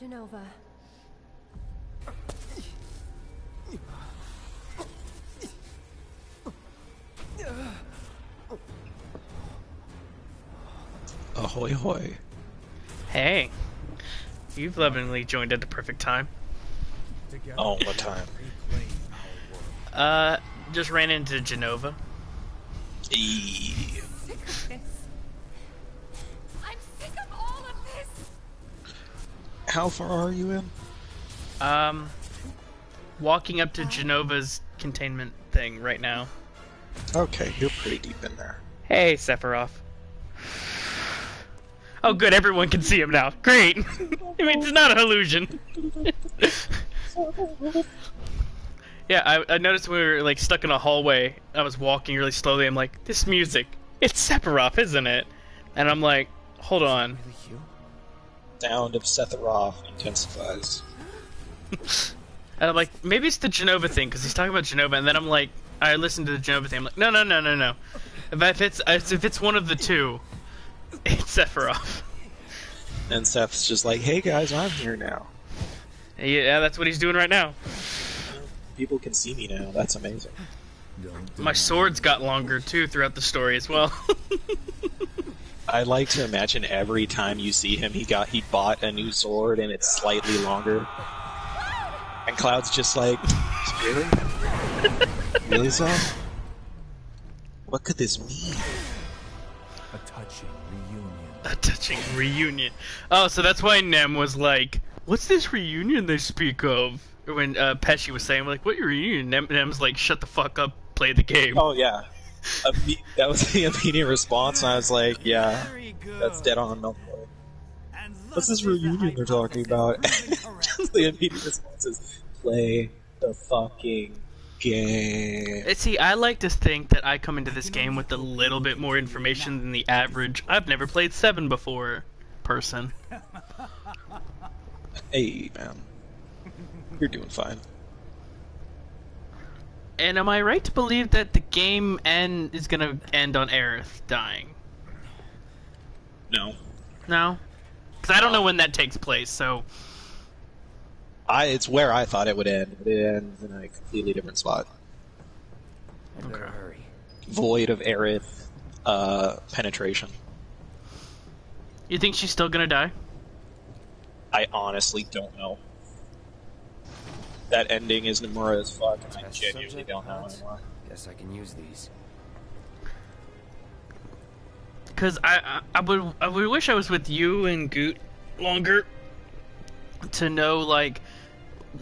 Genova. Ahoy hoy. Hey, you've lovingly joined at the perfect time. Oh, what time? Just ran into Genova. Eee. Sick of this. I'm sick of all of this. How far are you in? Walking up to Genova's containment thing right now. Okay, you're pretty deep in there. Hey, Sephiroth. Oh, good, everyone can see him now. Great! I mean, it's not an illusion. Yeah, I noticed when we were, like, stuck in a hallway. I was walking really slowly. I'm like, this music, it's Sephiroth, isn't it? And I'm like, hold on. Sound of Sephiroth intensifies. And I'm like, maybe it's the Genova thing, because he's talking about Genova, and then I'm like, I listened to the Genova thing, I'm like, no. If it's one of the two, it's Sephiroth. And Seth's just like, hey guys, I'm here now. Yeah, that's what he's doing right now. People can see me now, that's amazing. My sword's got longer, too, throughout the story as well. I like to imagine every time you see him, he bought a new sword and it's slightly longer. And Cloud's just like, really? Really, Seth? What could this mean? A touching reunion. A touching reunion. Oh, so that's why Nem was like, what's this reunion they speak of? When Pesci was saying, like, what reunion? Nem's like, shut the fuck up, play the game. Oh, yeah. That was the immediate response, and I was like, yeah, that's dead on. No point. What's this reunion they're talking about? Just the immediate response is, play the fucking game. See, I like to think that I come into this game with a little bit more information than the average. I've never played 7 before person. Hey, man. You're doing fine. And am I right to believe that the game is gonna end on Aerith dying? No. No? Because I don't know when that takes place, so... It's where I thought it would end. It ends in a completely different spot. I better hurry. Void of Aerith penetration. You think she's still gonna die? I honestly don't know. That ending is Nomura as fuck, and I genuinely don't know anymore. Guess I can use these. Because I would wish I was with you and Goot longer to know, like,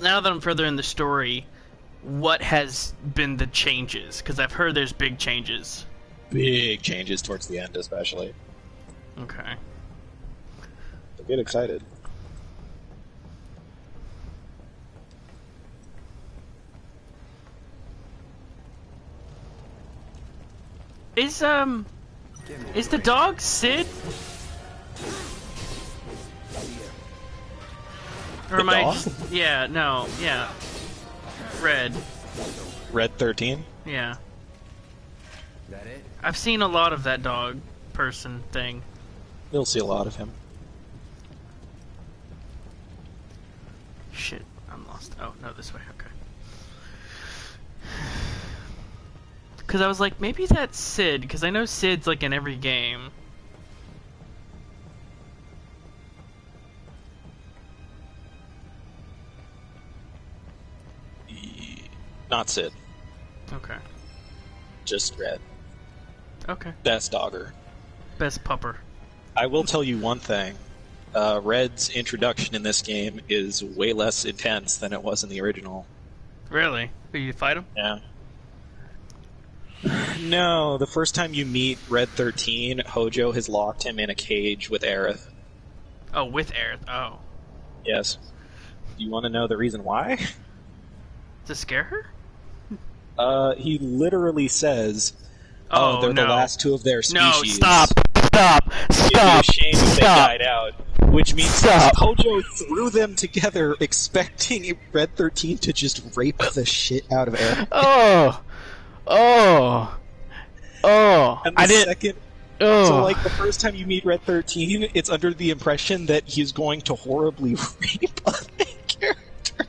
now that I'm further in the story, what has been the changes? Because I've heard there's big changes. Big changes towards the end, especially. Okay. So get excited. Is the dog Sid? Or am I? Yeah, no, yeah. Red. Red 13? Yeah. That it? I've seen a lot of that dog person thing. You'll see a lot of him. Shit, I'm lost. Oh, no, this way, okay. Because I was like, maybe that's Sid, because I know Sid's like in every game. Not Sid. Okay. Just Red. Okay. Best dogger. Best pupper. I will tell you one thing. Red's introduction in this game is way less intense than it was in the original. Really? Will you fight him? Yeah. No, the first time you meet Red 13, Hojo has locked him in a cage with Aerith. Oh, with Aerith. Oh. Yes. Do you want to know the reason why? To scare her? He literally says, Oh, they're no. the last two of their species. No, stop! Stop! It'd be a shame if they died out. Which means Hojo threw them together expecting Red 13 to just rape the shit out of Aerith. Oh! Oh! Oh! And the second So, Oh, like, the first time you meet Red 13, it's under the impression that he's going to horribly rape a main character.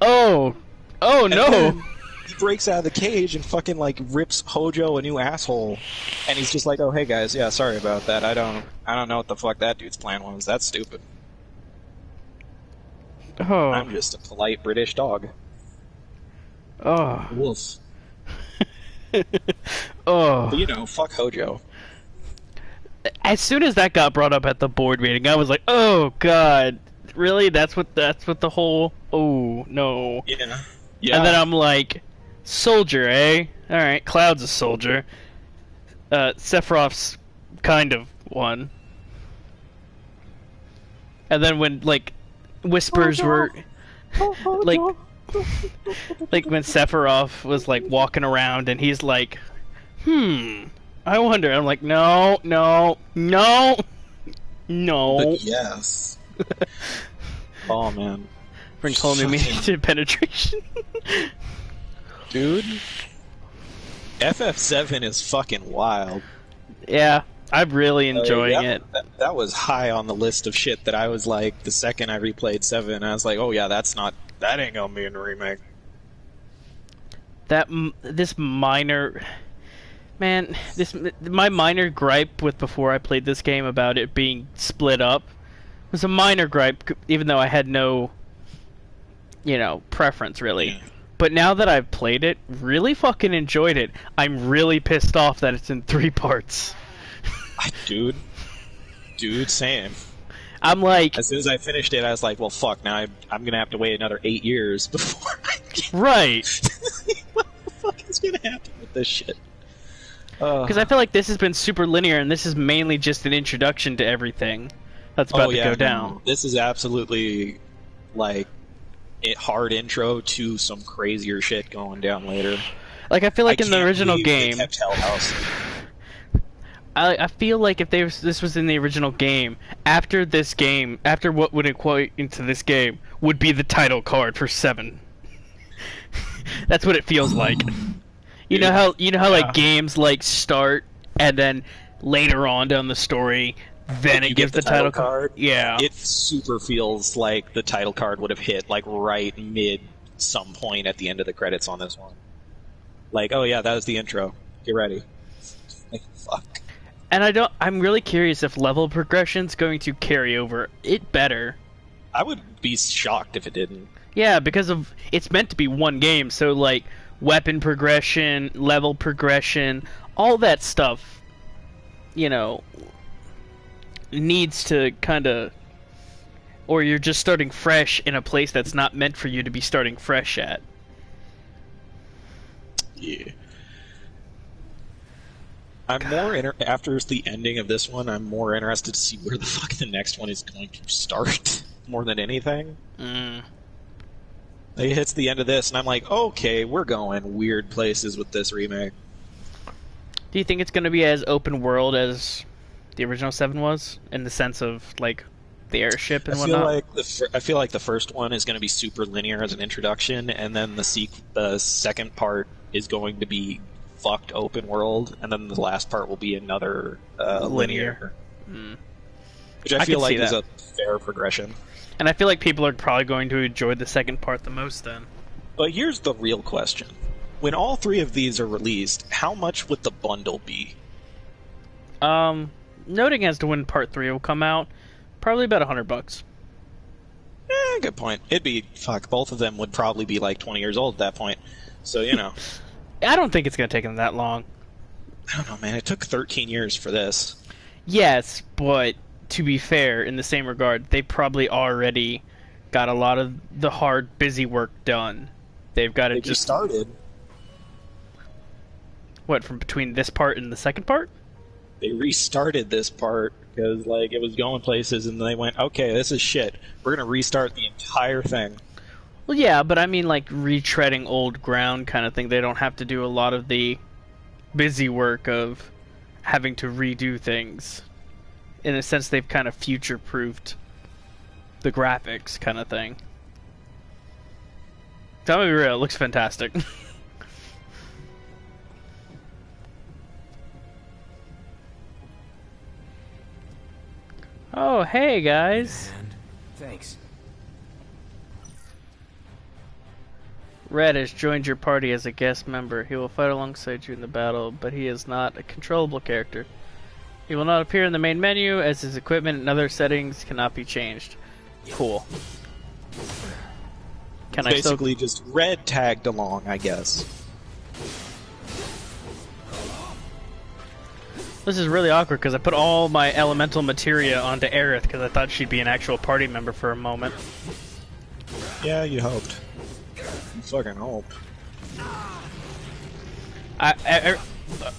oh, oh And no! then he breaks out of the cage and fucking, like, rips Hojo a new asshole. And he's just like, oh, hey guys, yeah, sorry about that. I don't know what the fuck that dude's plan was. That's stupid. Oh, I'm just a polite British dog. oh, Wolf. oh. But, you know, fuck Hojo. As soon as that got brought up at the board meeting, I was like, "Oh God, really? That's what the whole oh no." Yeah. Yeah. And then I'm like, "Soldier, eh? All right, Cloud's a soldier. Sephiroth's kind of one." And then when like whispers were like when Sephiroth was like walking around and he's like, I wonder. I'm like, no. But yes. Oh man. Bring culminated penetration. Dude. FF7 is fucking wild. Yeah, I'm really enjoying Yeah, it. That was high on the list of shit that I was like, the second I replayed 7, I was like, oh yeah, that ain't gonna be in the remake. This minor... Man, my minor gripe with before I played this game about it being split up was a minor gripe, even though I had no, preference really. Yeah. But now that I've played it, really fucking enjoyed it. I'm really pissed off that it's in 3 parts. Dude, same. I'm like... As soon as I finished it, I was like, well, fuck, now I'm gonna have to wait another 8 years before I get... Right. What the fuck is gonna happen with this shit? Because I feel like this has been super linear, and this is mainly just an introduction to everything that's about to go down. No, this is absolutely, like, a hard intro to some crazier shit going down later. Like, I feel like in the original They game... kept Hell House. I feel like if this was in the original game, after what would equate into this game, would be the title card for 7. That's what it feels like. You know how like games like start and then later on down the story, then Like it gives the title card. Yeah. It super feels like the title card would have hit like right mid some point at the end of the credits on this one. Like, oh yeah, that was the intro. Get ready. Like, fuck. And I'm really curious if level progression's going to carry over. It better. I would be shocked if it didn't. Yeah, because it's meant to be one game, so like weapon progression, level progression, all that stuff, needs to kind of... Or you're just starting fresh in a place that's not meant for you to be starting fresh at. Yeah. I'm after the ending of this one, I'm more interested to see where the fuck the next one is going to start, more than anything. It hits the end of this, and I'm like, okay, we're going weird places with this remake. Do you think it's going to be as open world as the original 7 was, in the sense of like the airship and whatnot? I feel like the first one is going to be super linear as an introduction, and then the second part is going to be fucked open world, and then the last part will be another linear. Which I feel like is a fair progression. And I feel like people are probably going to enjoy the second part the most then. But here's the real question. When all 3 of these are released, how much would the bundle be? Noting as to when part 3 will come out, probably about $100. Good point. It'd be, both of them would probably be like 20 years old at that point. So, I don't think it's going to take them that long. I don't know, man. It took 13 years for this. Yes, but to be fair, in the same regard, they probably already got a lot of the hard, busy work done. They've got to just started. What, from between this part and the second part? They restarted this part because, like, it was going places, and they went, okay, this is shit. We're going to restart the entire thing. Well, yeah, but I mean, like, retreading old ground kind of thing. They don't have to do a lot of the busy work of having to redo things. In a sense, they've kind of future-proofed the graphics kind of thing. Tell me real, it looks fantastic. Oh, hey guys. And thanks. Red has joined your party as a guest member. He will fight alongside you in the battle, but he is not a controllable character. He will not appear in the main menu, as his equipment and other settings cannot be changed. Cool. Can I still... Basically just red tagged along, I guess. This is really awkward because I put all my elemental materia onto Aerith because I thought she'd be an actual party member for a moment. Yeah, you hoped. You fucking hoped.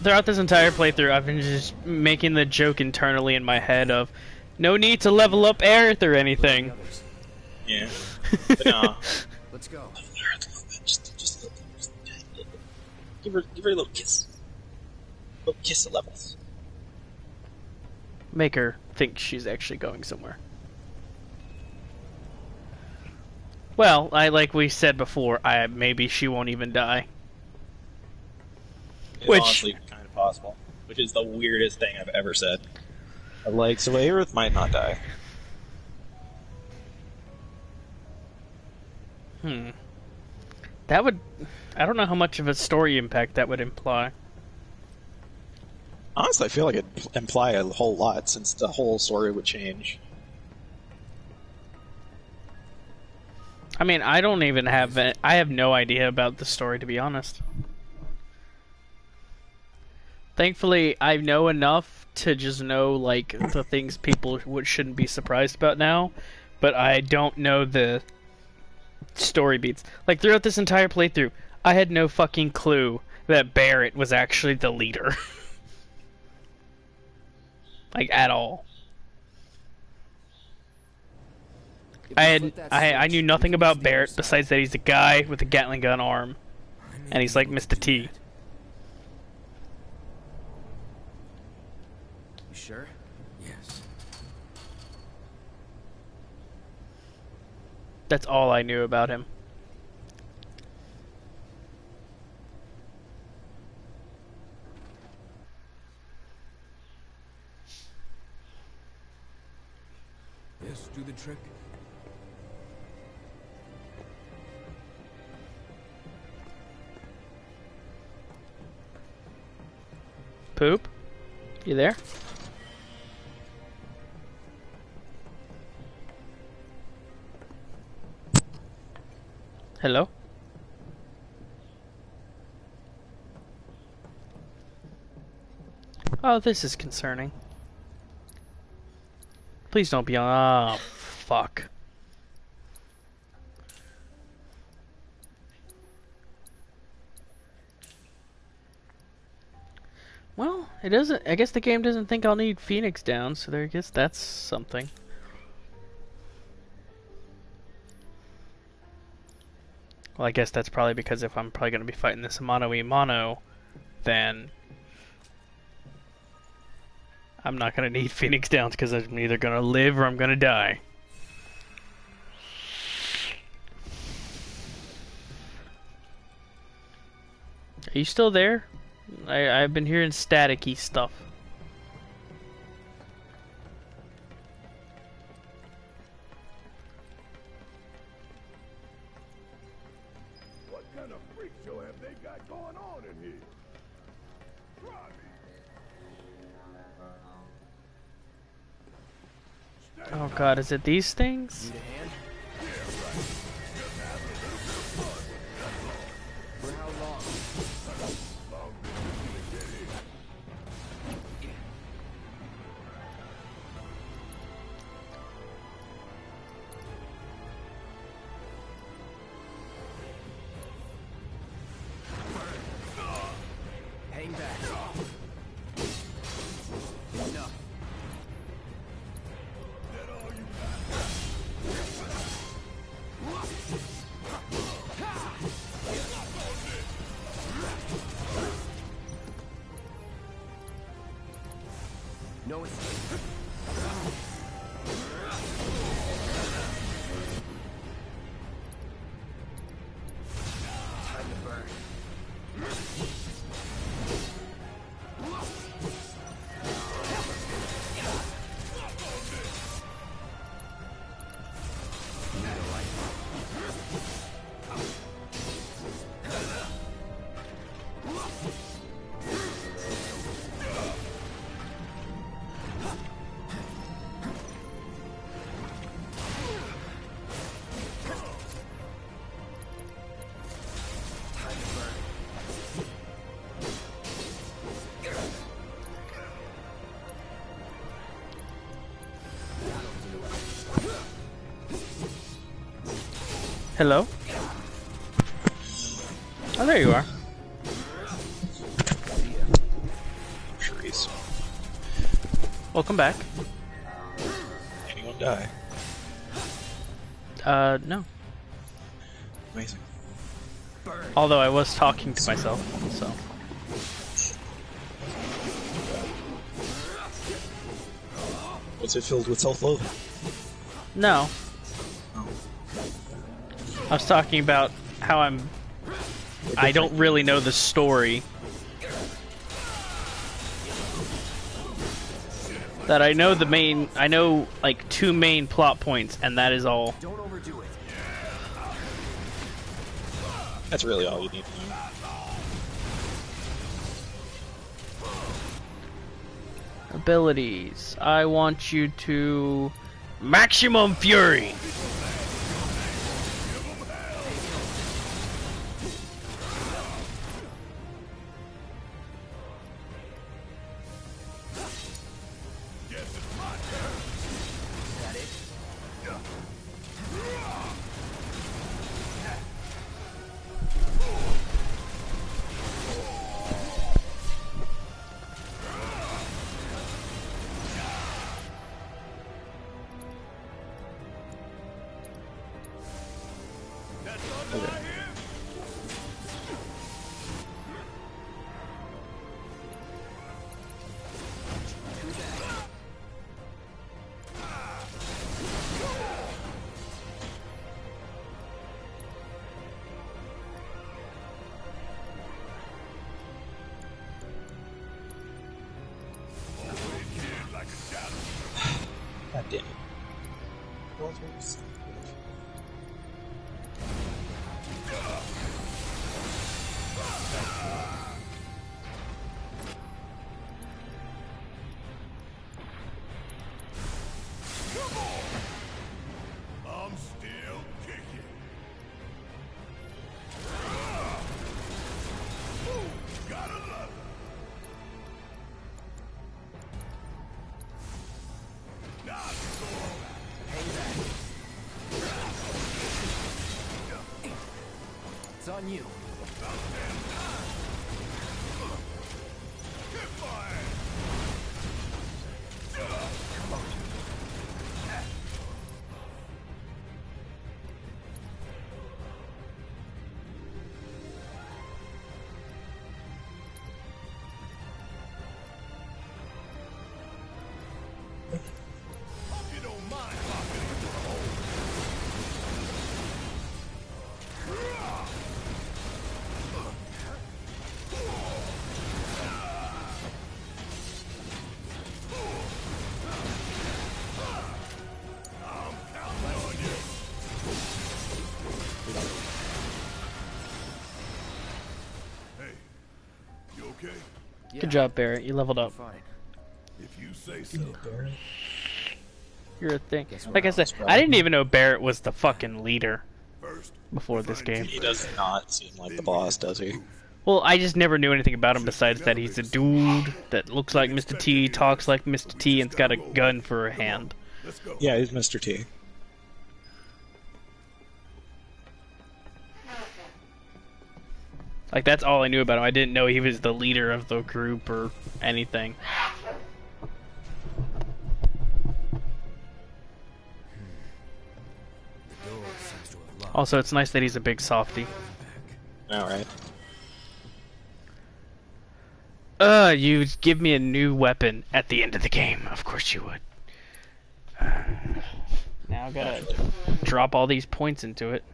Throughout this entire playthrough, I've been just making the joke internally in my head of no need to level up Aerith or anything. Yeah. But no. Let's go. Just give her a little kiss. A little kiss of levels. Make her think she's actually going somewhere. Well, like we said before, maybe she won't even die. It's Which honestly kind of possible. Which is the weirdest thing I've ever said. I'm like, so Aerith might not die. That would... I don't know how much of a story impact that would imply. Honestly, I feel like it'd imply a whole lot, since the whole story would change. I mean, I don't even have... I have no idea about the story, to be honest. Thankfully, I know enough to just know, like, the things people shouldn't be surprised about now, but I don't know the story beats. Like, throughout this entire playthrough, I had no fucking clue that Barrett was actually the leader. Like, at all. I knew nothing about Barrett besides that he's a guy with a Gatling gun arm, and he's like Mr. T. You sure? Yes. That's all I knew about him. Yes, do the trick. Poop? You there? Hello? Oh, this is concerning. Please don't be on... Oh, fuck. Well, it doesn't... I guess the game doesn't think I'll need Phoenix down, so I guess that's something. Well, I guess that's probably because if I'm probably going to be fighting this mono-e-mono, then I'm not going to need Phoenix Downs because I'm either going to live or I'm going to die. Are you still there? I've been hearing staticky stuff. What kind of freak show have they got going on in here? Try me. Oh god, is it these things? Need a hand? For how long? Hang back. Enough. No escape. Time to burn. Hello? Oh, there you are. Trees. Welcome back. Anyone die? No. Amazing. Although I was talking to myself, so. Was it filled with self-loathing? No. Oh. I was talking about how I don't really know the story. That I know like 2 main plot points, and that is all. Don't overdo it. That's really all you need to know. Abilities. I want you to maximum fury. God damn it. I'm still kicking. Gotta love it. It's on you. You don't mind popping into the hole. You okay? Good job, Barrett. You leveled up. Fine. If you say so. You're a thing. Like I said, I didn't even know Barrett was the fucking leader First, before this game. He does not seem like the boss, does he? Well, I just never knew anything about him besides that he's a dude that looks like Mr. T, talks like Mr. T, and's got a gun for a hand. let's go. Yeah, he's Mr. T. Like, that's all I knew about him. I didn't know he was the leader of the group or anything. The door seems to have locked. Also, it's nice that he's a big softie. Alright. You'd give me a new weapon at the end of the game. Of course you would. Now I gotta drop all these points into it.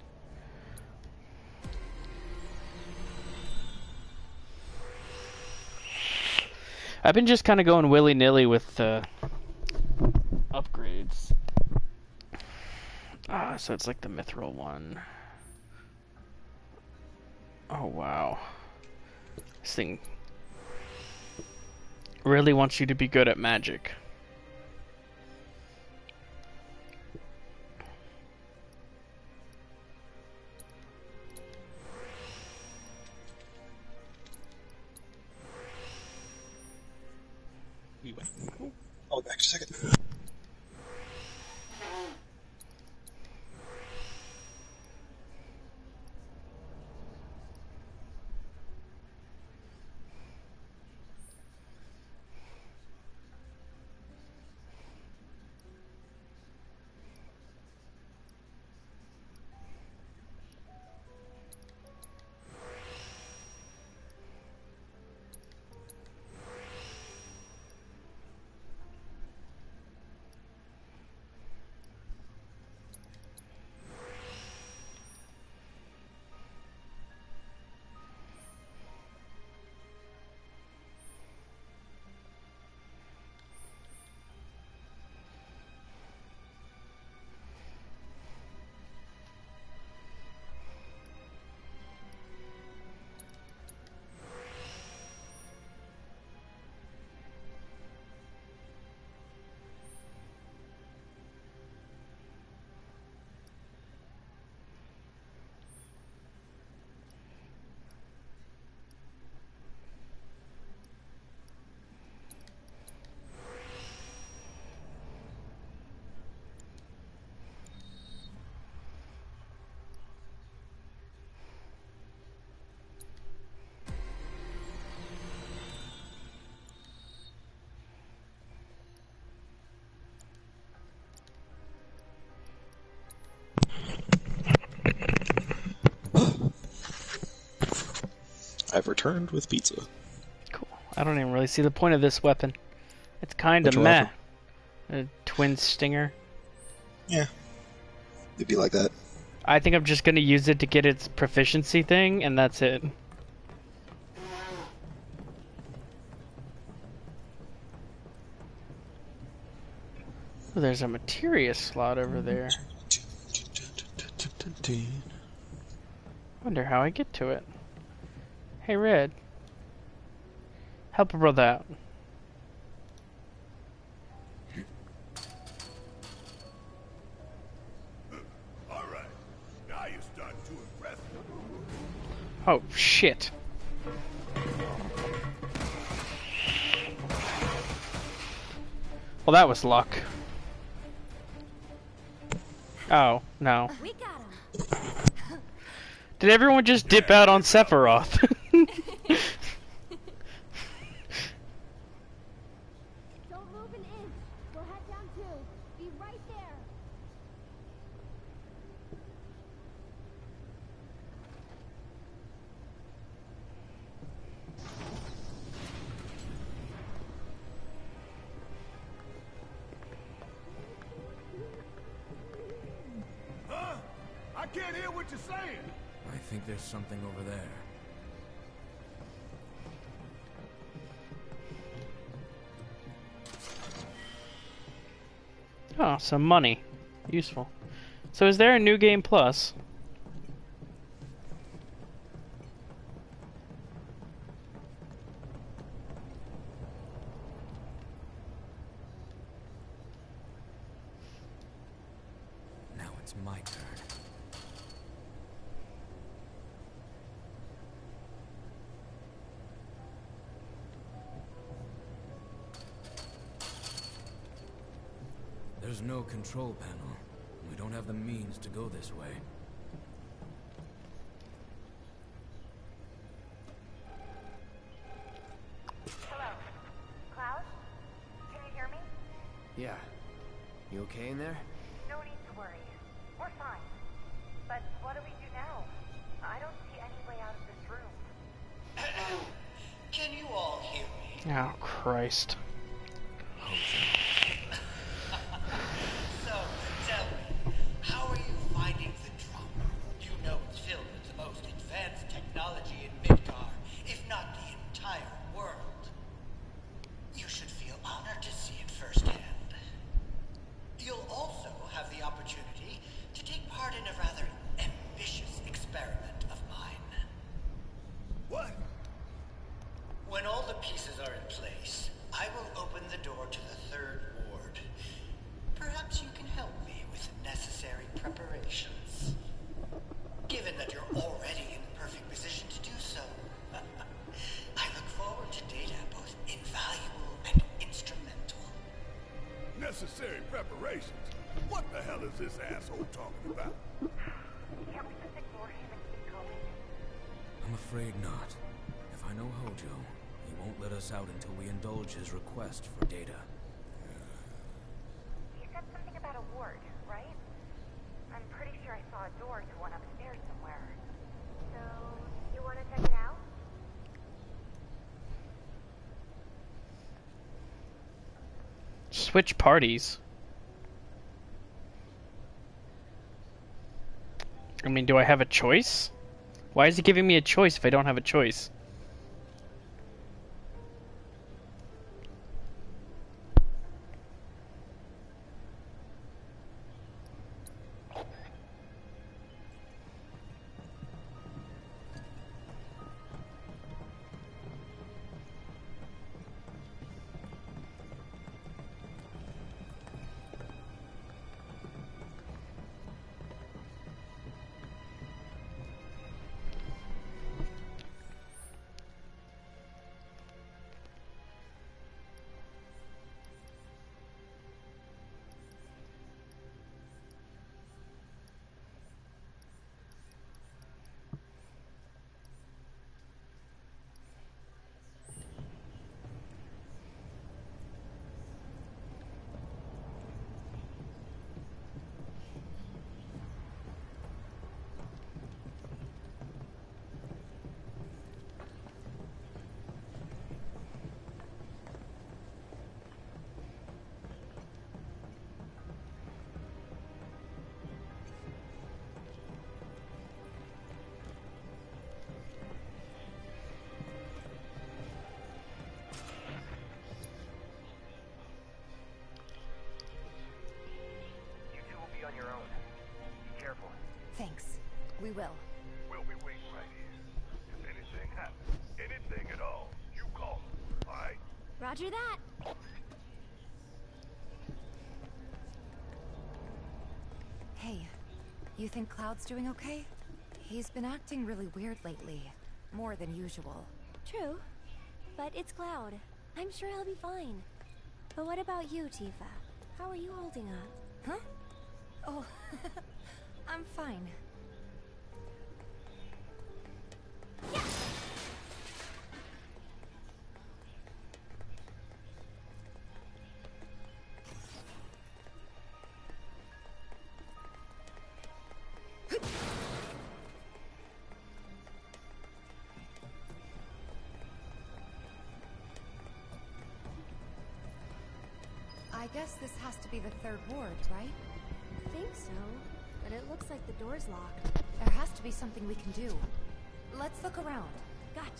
I've been just kind of going willy-nilly with upgrades. So it's like the mithril one. Oh wow. This thing really wants you to be good at magic. We went. I'll be back in a second. I've returned with pizza. Cool. I don't even really see the point of this weapon. It's kind of Which meh. weapon? A twin stinger. Yeah. It'd be like that. I think I'm just gonna use it to get its proficiency thing, and that's it. Oh, there's a materia slot over there. Wonder how I get to it. Hey, Red. Help a brother out. All right. Now you're starting to impress me. Oh, shit. Well, that was luck. Oh, no. We got him. Did everyone just dip out on Sephiroth? Don't move an inch. We'll head down too. Be right there. Huh? I can't hear what you're saying. I think there's something over there. Oh, some money. Useful. So is there a new game plus? Now it's my turn. There's no control panel. We don't have the means to go this way. Hello. Cloud? Can you hear me? Yeah. You okay in there? No need to worry. We're fine. But what do we do now? I don't see any way out of this room. Can you all hear me? Oh, Christ. So, tell me, how are you finding the drama? You know it's filled with the most advanced technology in Midgar, if not the entire world. You should feel honored to see it firsthand. You'll also have the opportunity to take part in a rather ambitious experiment of mine. What? When all the pieces are in place, I will open the door to the third ward. Perhaps you can help me with the necessary preparations. Given that you're already in perfect position to do so, I look forward to data both invaluable and instrumental. Necessary preparations? What the hell is this asshole talking about? Can't we just ignore him and keep going? I'm afraid not. If I know Hojo, he won't let us out until we indulge his request for data. He said something about a ward, right? I'm pretty sure I saw a door to one upstairs somewhere. So, you want to check it out? Switch parties. I mean, do I have a choice? Why is he giving me a choice if I don't have a choice? your own. Be careful. Thanks. We will. We'll be waiting right here. If anything happens, anything at all, you call us, alright? Roger that. Hey, you think Cloud's doing okay? He's been acting really weird lately. More than usual. True. But it's Cloud. I'm sure he'll be fine. But what about you, Tifa? How are you holding up? Huh? Oh, I'm fine. I guess this has to be the third ward, right? I think so. But it looks like the door's locked. There has to be something we can do. Let's look around. Gotcha.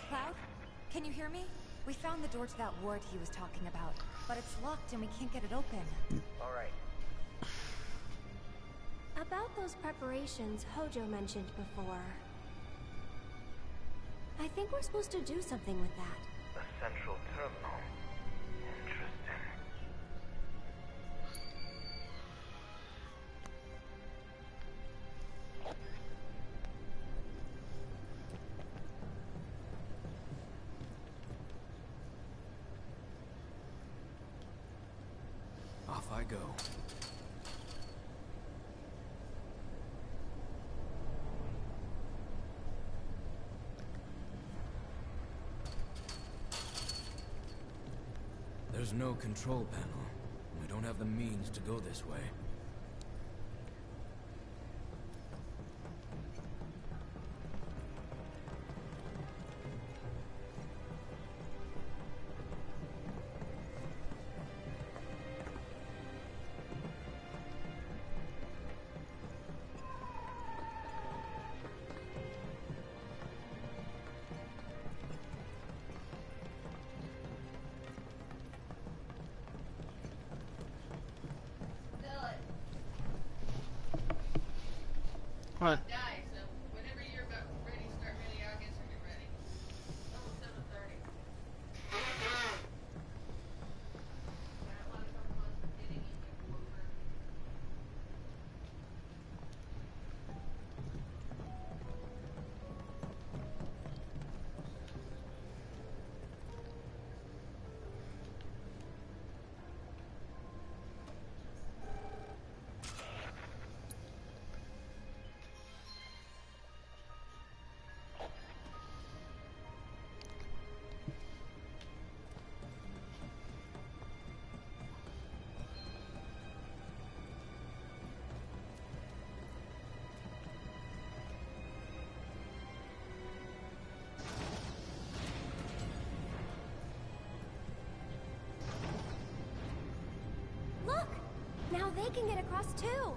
Cloud? Can you hear me? We found the door to that ward he was talking about, but it's locked and we can't get it open. Alright. About those preparations Hojo mentioned before. I think we're supposed to do something with that. The central terminal. Interesting. Off I go. There's no control panel. We don't have the means to go this way. What? Look! Now they can get across too!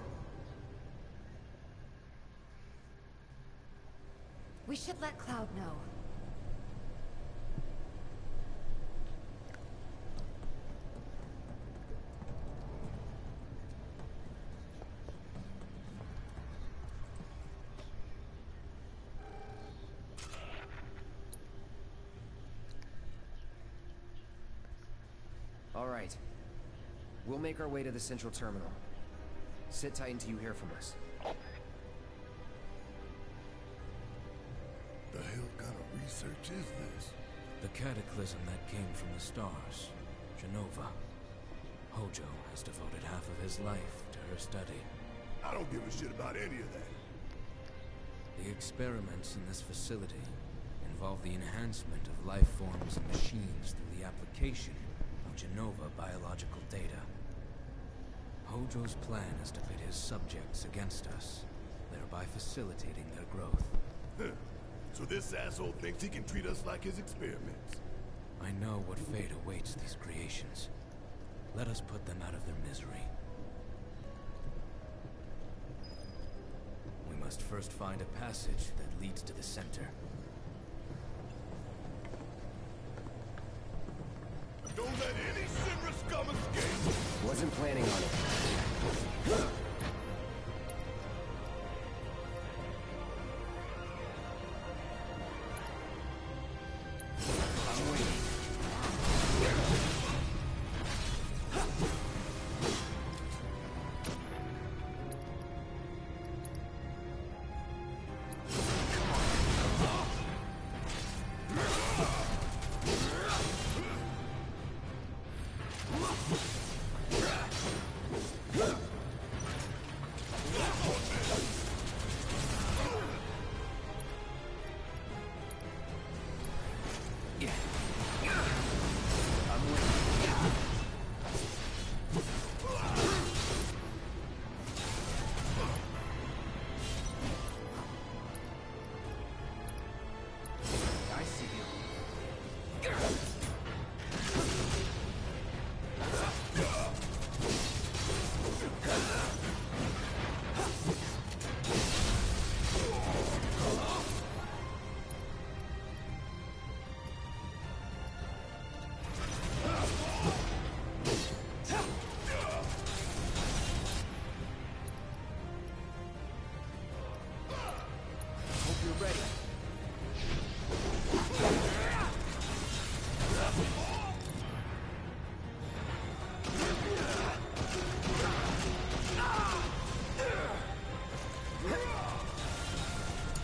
We should let Cloud know. All right. We'll make our way to the central terminal. Sit tight until you hear from us. The hell kind of research is this? The cataclysm that came from the stars, Genova. Hojo has devoted half of his life to her study. I don't give a shit about any of that. The experiments in this facility involve the enhancement of life forms and machines through the application of Genova biological data. Hojo's plan is to pit his subjects against us, thereby facilitating their growth. Huh. So this asshole thinks he can treat us like his experiments. I know what fate awaits these creations. Let us put them out of their misery. We must first find a passage that leads to the center. Don't let any Simra scum escape! Wasn't planning on it.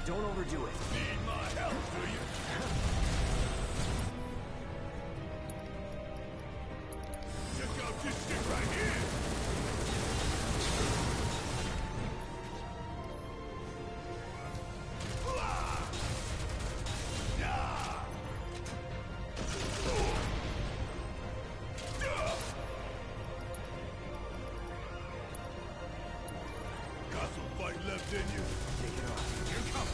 Don't overdo it. Need my help, do you? Check out this shit right here! Got some fight left in you? Take it off. Here it comes!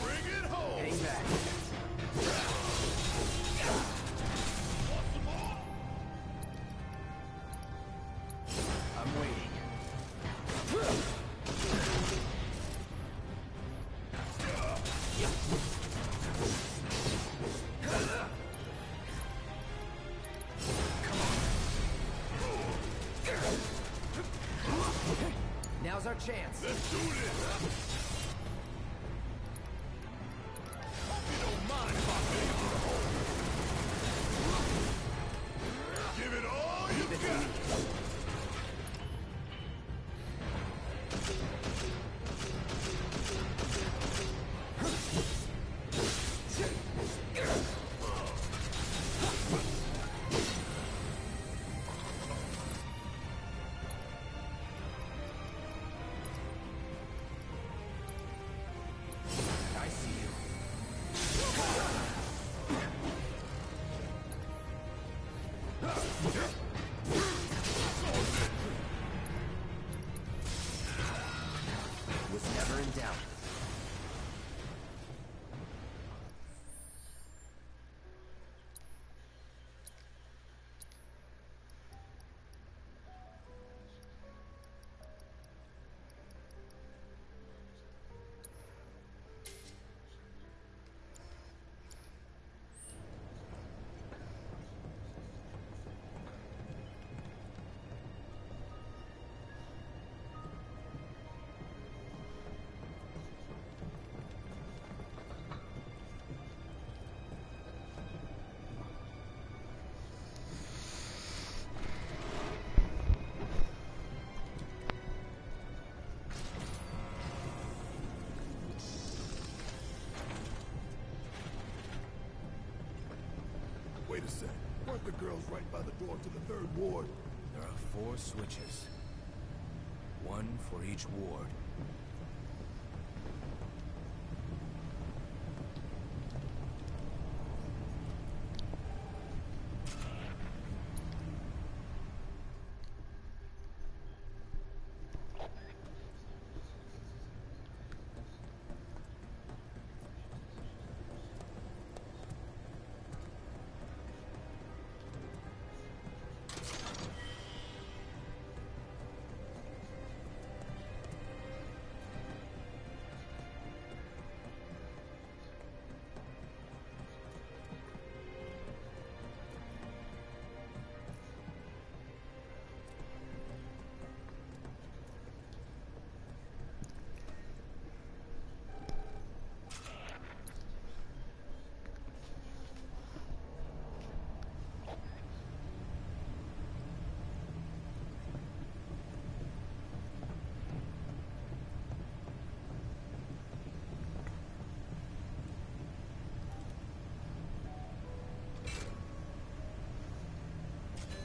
Bring it home! Hang back. Want some more? I'm waiting. Now's our chance. Let's do this! Hope you don't mind if I pay for a hole. Give it all you got! I see you. Was never in doubt. a sec. Weren't the girls right by the door to the 3rd ward? There are 4 switches. 1 for each ward.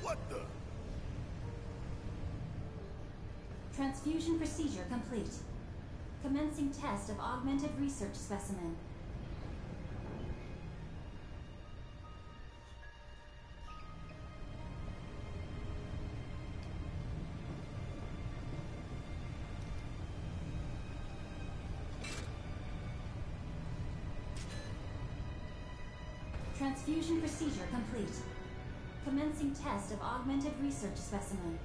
What the? Transfusion procedure complete. Commencing test of augmented research specimen. Transfusion procedure complete. Commencing test of augmented research specimen.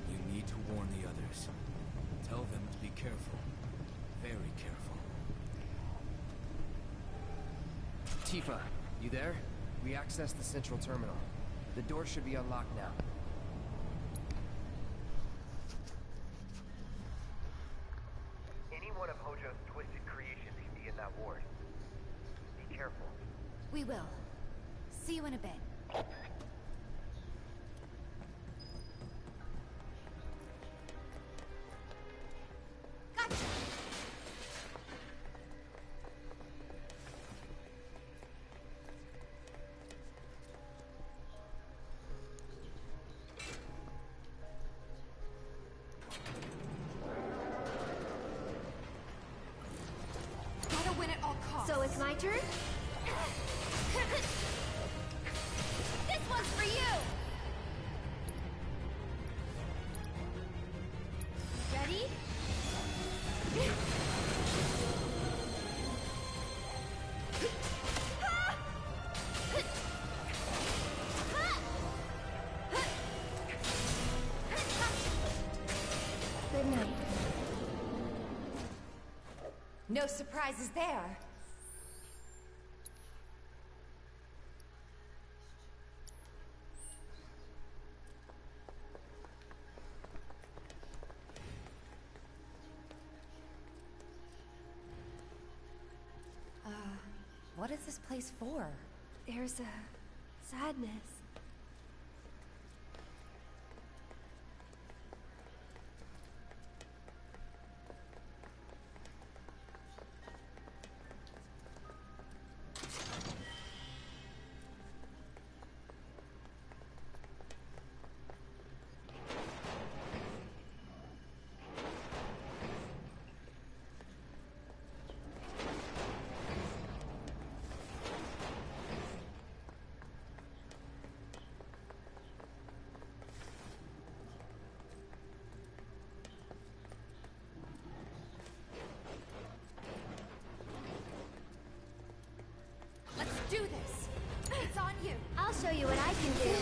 You need to warn the others. Tell them to be careful. Very careful. Tifa, you there? We accessed the central terminal. The door should be unlocked now. Any one of Hojo's twisted creations can be in that ward. Be careful. We will. See you in a bit. Gotcha! Gotta win at all costs. So it's my turn? This one's for you! Ready? Good night. No surprises there. What is this place for? There's a sadness. Do this. It's on you. I'll show you what I can do.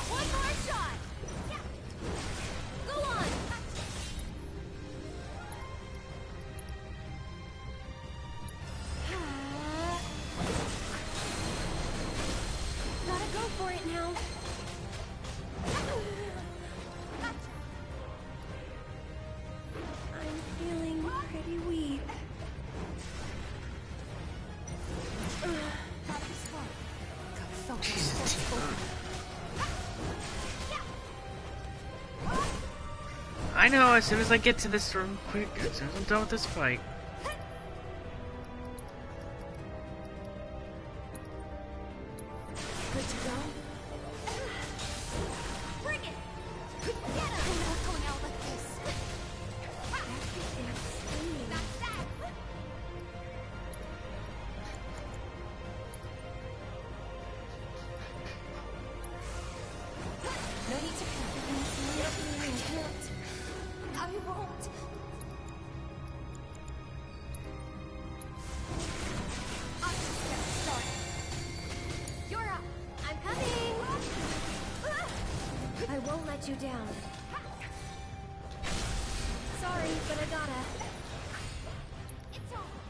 One more shot. Go on. Gotta go for it now. I'm feeling pretty weak. Gotta be smart. Gotta focus. I know, as soon as I get to this room, quick, as soon as I'm done with this fight. Good to go? Bring it! Get him! I'm not going out like this. That's that! No need to I can't. I won't. I'm just getting started. You're up. I'm coming. I won't let you down. Sorry, but I gotta. It's over.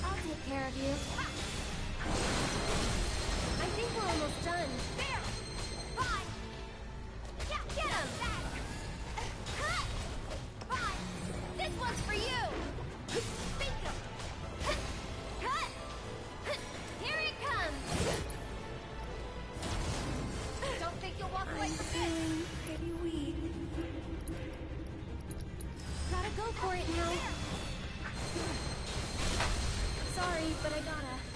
I'll take care of you. I think we're almost done. There! Bye! Yeah, get him! Bye! This one's for you! Bingo! Here it comes! Don't think you'll walk away from this! Pretty weak. Gotta go for it now. Sorry, but I gotta.